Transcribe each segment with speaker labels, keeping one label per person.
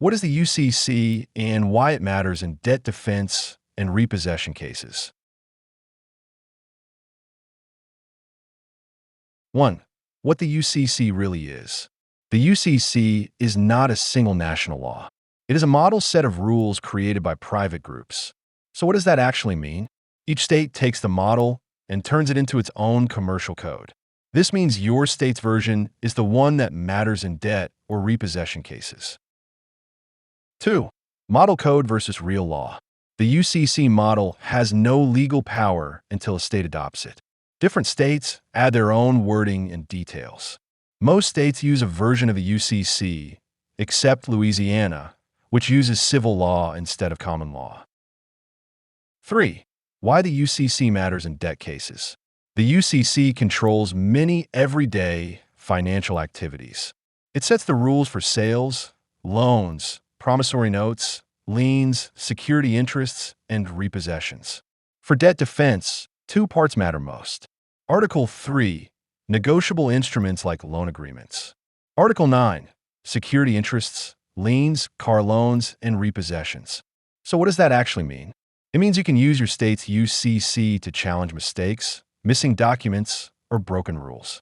Speaker 1: What is the UCC and why it matters in debt defense and repossession cases? 1. What the UCC really is. The UCC is not a single national law. It is a model set of rules created by private groups. So what does that actually mean? Each state takes the model and turns it into its own commercial code. This means your state's version is the one that matters in debt or repossession cases. 2. Model code versus real law. The UCC model has no legal power until a state adopts it. Different states add their own wording and details. Most states use a version of the UCC, except Louisiana, which uses civil law instead of common law. 3. Why the UCC matters in debt cases. The UCC controls many everyday financial activities. It sets the rules for sales, loans, promissory notes, liens, security interests, and repossessions. For debt defense, two parts matter most. Article 3, negotiable instruments like loan agreements. Article 9, security interests, liens, car loans, and repossessions. So what does that actually mean? It means you can use your state's UCC to challenge mistakes, missing documents, or broken rules.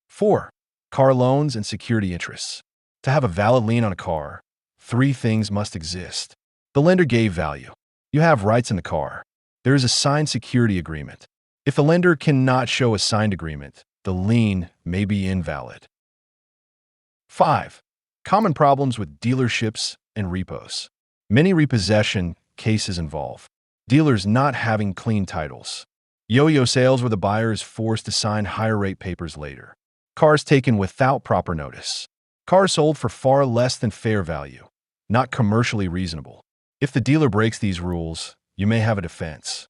Speaker 1: 4. Car loans and security interests. To have a valid lien on a car, three things must exist. The lender gave value. You have rights in the car. There is a signed security agreement. If the lender cannot show a signed agreement, the lien may be invalid. 5. Common problems with dealerships and repos. Many repossession cases involve dealers not having clean titles, yo-yo sales where the buyer is forced to sign higher rate papers later, cars taken without proper notice, cars sold for far less than fair value, not commercially reasonable. If the dealer breaks these rules, you may have a defense.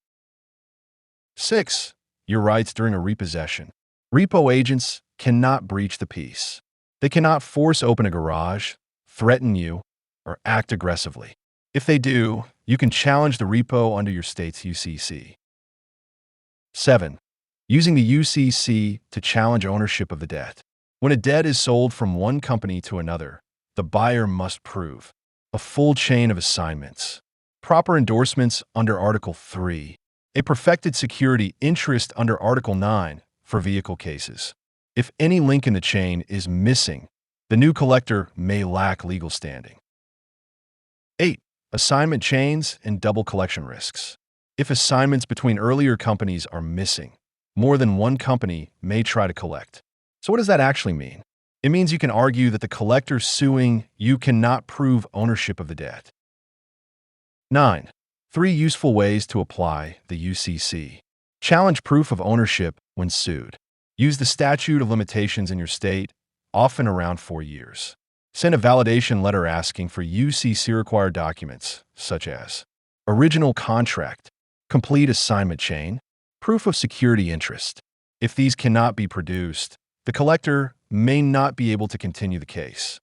Speaker 1: 6. Your rights during a repossession. Repo agents cannot breach the peace. They cannot force open a garage, threaten you, or act aggressively. If they do, you can challenge the repo under your state's UCC. 7. Using the UCC to challenge ownership of the debt. When a debt is sold from one company to another, the buyer must prove a full chain of assignments, proper endorsements under Article 3, a perfected security interest under Article 9 for vehicle cases. If any link in the chain is missing, the new collector may lack legal standing. 8. Assignment chains and double collection risks. If assignments between earlier companies are missing, more than one company may try to collect. So what does that actually mean? It means you can argue that the collector suing you cannot prove ownership of the debt. 9. 3 useful ways to apply the UCC. Challenge proof of ownership when sued. Use the statute of limitations in your state, often around 4 years. Send a validation letter asking for UCC-required documents, such as original contract, complete assignment chain, proof of security interest. If these cannot be produced, the collector may not be able to continue the case.